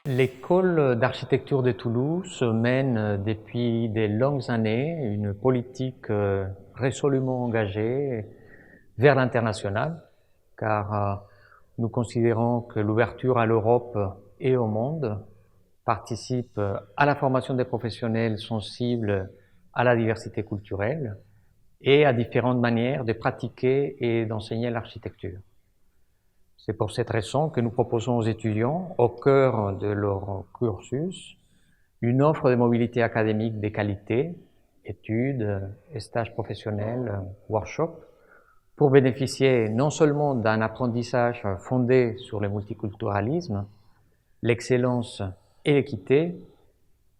L'école d'architecture de Toulouse mène depuis des longues années une politique résolument engagée vers l'international, car nous considérons que l'ouverture à l'Europe et au monde participe à la formation des professionnels sensibles à la diversité culturelle et à différentes manières de pratiquer et d'enseigner l'architecture. C'est pour cette raison que nous proposons aux étudiants, au cœur de leur cursus, une offre de mobilité académique de qualité, études, stages professionnels, workshops, pour bénéficier non seulement d'un apprentissage fondé sur le multiculturalisme, l'excellence et l'équité,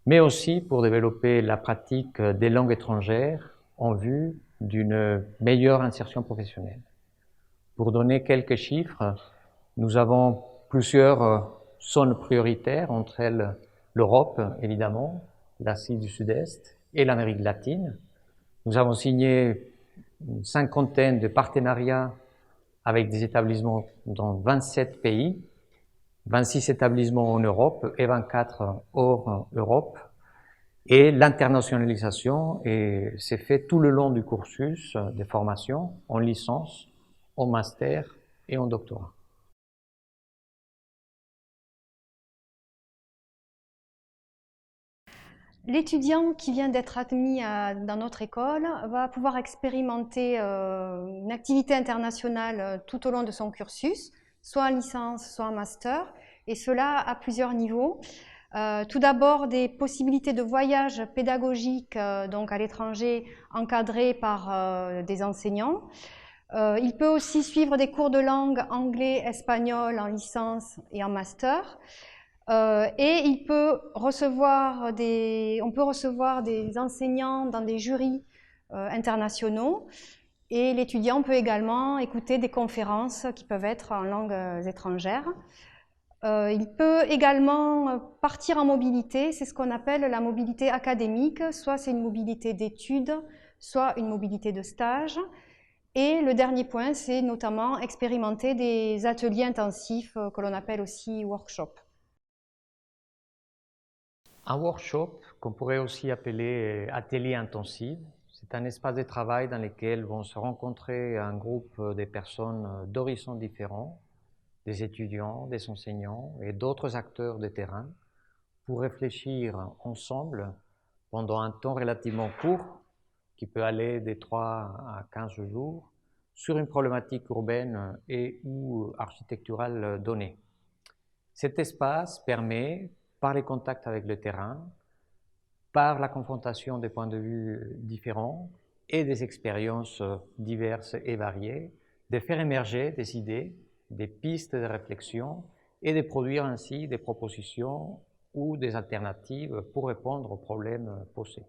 mais aussi pour développer la pratique des langues étrangères en vue d'une meilleure insertion professionnelle. Pour donner quelques chiffres, nous avons plusieurs zones prioritaires, entre elles l'Europe, évidemment, l'Asie du Sud-Est et l'Amérique latine. Nous avons signé une cinquantaine de partenariats avec des établissements dans 27 pays, 26 établissements en Europe et 24 hors Europe. Et l'internationalisation s'est faite tout le long du cursus de formation, en licence, en master et en doctorat. L'étudiant qui vient d'être admis dans notre école va pouvoir expérimenter une activité internationale tout au long de son cursus, soit en licence, soit en master, et cela à plusieurs niveaux. Tout d'abord, des possibilités de voyage pédagogique donc à l'étranger encadrés par des enseignants. Il peut aussi suivre des cours de langue anglais, espagnol en licence et en master. Et on peut recevoir des enseignants dans des jurys internationaux, et l'étudiant peut également écouter des conférences qui peuvent être en langues étrangères. Il peut également partir en mobilité, c'est ce qu'on appelle la mobilité académique, soit c'est une mobilité d'études, soit une mobilité de stage. Et le dernier point, c'est notamment expérimenter des ateliers intensifs que l'on appelle aussi workshops. Un workshop, qu'on pourrait aussi appeler atelier intensif, c'est un espace de travail dans lequel vont se rencontrer un groupe de personnes d'horizons différents, des étudiants, des enseignants et d'autres acteurs de terrain, pour réfléchir ensemble pendant un temps relativement court, qui peut aller de 3 à 15 jours, sur une problématique urbaine et ou architecturale donnée. Cet espace permet, par les contacts avec le terrain, par la confrontation des points de vue différents et des expériences diverses et variées, de faire émerger des idées, des pistes de réflexion et de produire ainsi des propositions ou des alternatives pour répondre aux problèmes posés.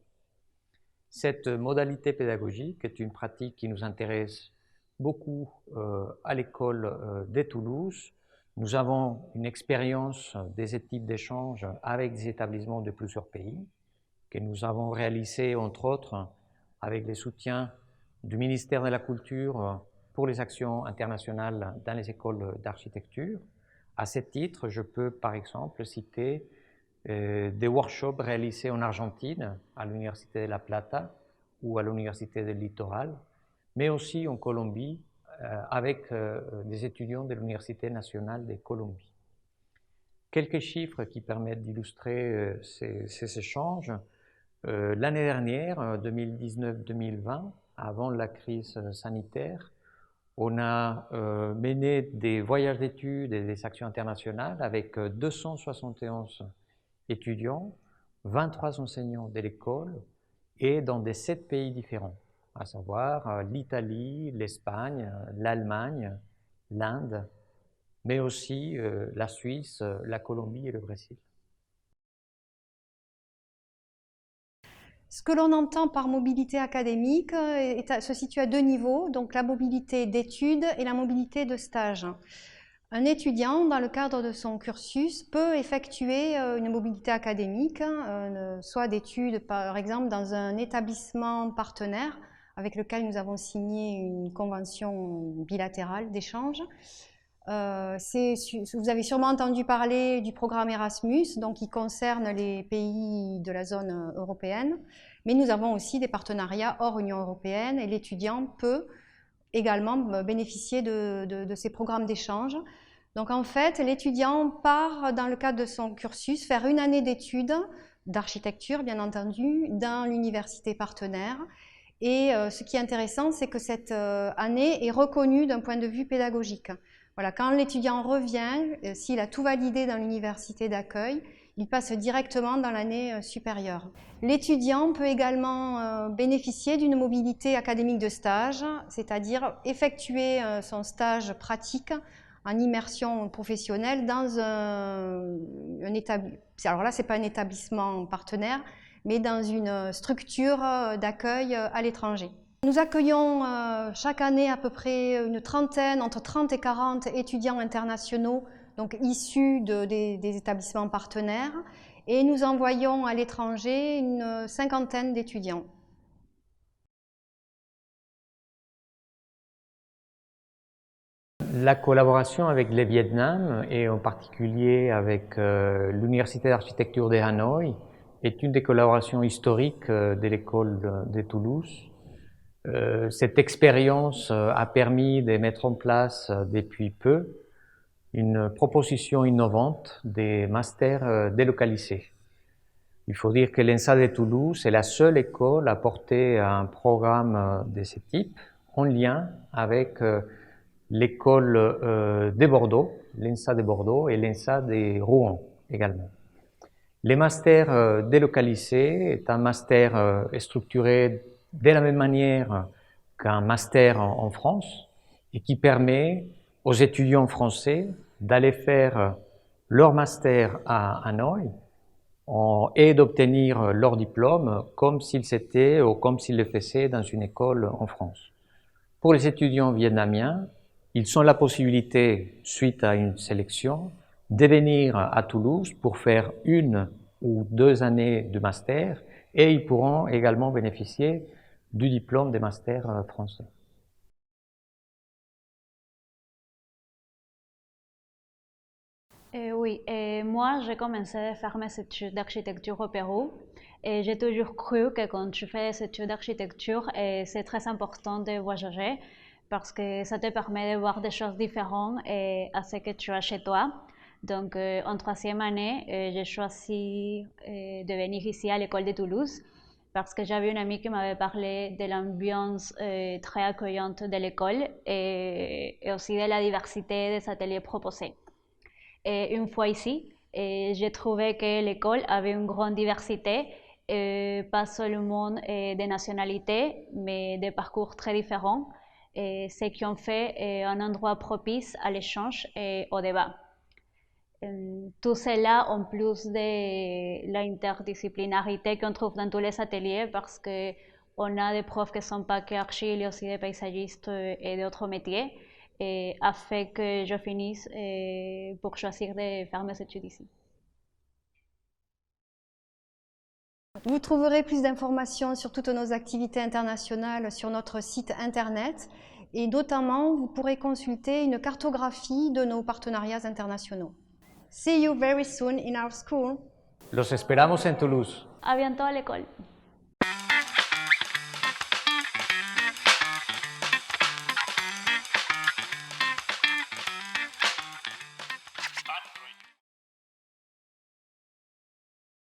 Cette modalité pédagogique est une pratique qui nous intéresse beaucoup à l'école de Toulouse. Nous avons une expérience des types d'échanges avec des établissements de plusieurs pays que nous avons réalisé entre autres avec le soutien du ministère de la Culture pour les actions internationales dans les écoles d'architecture. À ce titre, je peux par exemple citer des workshops réalisés en Argentine, à l'Université de La Plata ou à l'Université del Littoral, mais aussi en Colombie avec des étudiants de l'Université nationale de Colombie. Quelques chiffres qui permettent d'illustrer ces échanges. L'année dernière, 2019-2020, avant la crise sanitaire, on a mené des voyages d'études et des actions internationales avec 271 étudiants, 23 enseignants de l'école et dans des 7 pays différents, à savoir l'Italie, l'Espagne, l'Allemagne, l'Inde, mais aussi la Suisse, la Colombie et le Brésil. Ce que l'on entend par mobilité académique se situe à deux niveaux, donc la mobilité d'études et la mobilité de stage. Un étudiant, dans le cadre de son cursus, peut effectuer une mobilité académique, soit d'études par exemple dans un établissement partenaire avec lequel nous avons signé une convention bilatérale d'échange, Vous avez sûrement entendu parler du programme Erasmus, donc qui concerne les pays de la zone européenne, mais nous avons aussi des partenariats hors Union européenne et l'étudiant peut également bénéficier de ces programmes d'échange. Donc en fait, l'étudiant part dans le cadre de son cursus faire une année d'études d'architecture, bien entendu, dans l'université partenaire. Et ce qui est intéressant, c'est que cette année est reconnue d'un point de vue pédagogique. Voilà, quand l'étudiant revient, s'il a tout validé dans l'université d'accueil, il passe directement dans l'année supérieure. L'étudiant peut également bénéficier d'une mobilité académique de stage, c'est-à-dire effectuer son stage pratique en immersion professionnelle dans un établissement. Alors là, ce n'est pas un établissement partenaire, mais dans une structure d'accueil à l'étranger. Nous accueillons chaque année à peu près une trentaine, entre 30 et 40 étudiants internationaux, donc issus des établissements partenaires, et nous envoyons à l'étranger une cinquantaine d'étudiants. La collaboration avec le Vietnam et en particulier avec l'Université d'architecture de Hanoï est une des collaborations historiques de l'école de Toulouse. Cette expérience a permis de mettre en place depuis peu une proposition innovante des masters délocalisés. Il faut dire que l'ENSA de Toulouse est la seule école à porter un programme de ce type en lien avec l'école de Bordeaux, l'ENSA de Bordeaux et l'ENSA de Rouen également. Les masters délocalisés est un master structuré de la même manière qu'un master en France et qui permet aux étudiants français d'aller faire leur master à Hanoï et d'obtenir leur diplôme comme s'ils étaient ou comme s'ils le faisaient dans une école en France. Pour les étudiants vietnamiens, ils ont la possibilité, suite à une sélection, de venir à Toulouse pour faire 1 ou 2 années de master et ils pourront également bénéficier du diplôme de master français. Oui, et moi j'ai commencé à faire mes études d'architecture au Pérou et j'ai toujours cru que quand tu fais des études d'architecture, c'est très important de voyager parce que ça te permet de voir des choses différentes à ce que tu as chez toi. Donc en 3e année, j'ai choisi de venir ici à l'école de Toulouse parce que j'avais une amie qui m'avait parlé de l'ambiance très accueillante de l'école et aussi de la diversité des ateliers proposés. Et une fois ici, j'ai trouvé que l'école avait une grande diversité, pas seulement des nationalités, mais des parcours très différents, ce qui en fait un endroit propice à l'échange et au débat. Tout cela en plus de l'interdisciplinarité qu'on trouve dans tous les ateliers parce qu'on a des profs qui ne sont pas qu'archi, il y a aussi des paysagistes et d'autres métiers et a fait que je finisse pour choisir de faire mes études ici. Vous trouverez plus d'informations sur toutes nos activités internationales sur notre site internet et notamment vous pourrez consulter une cartographie de nos partenariats internationaux. See you very soon in our school. Los esperamos en Toulouse. À bientôt à l'école.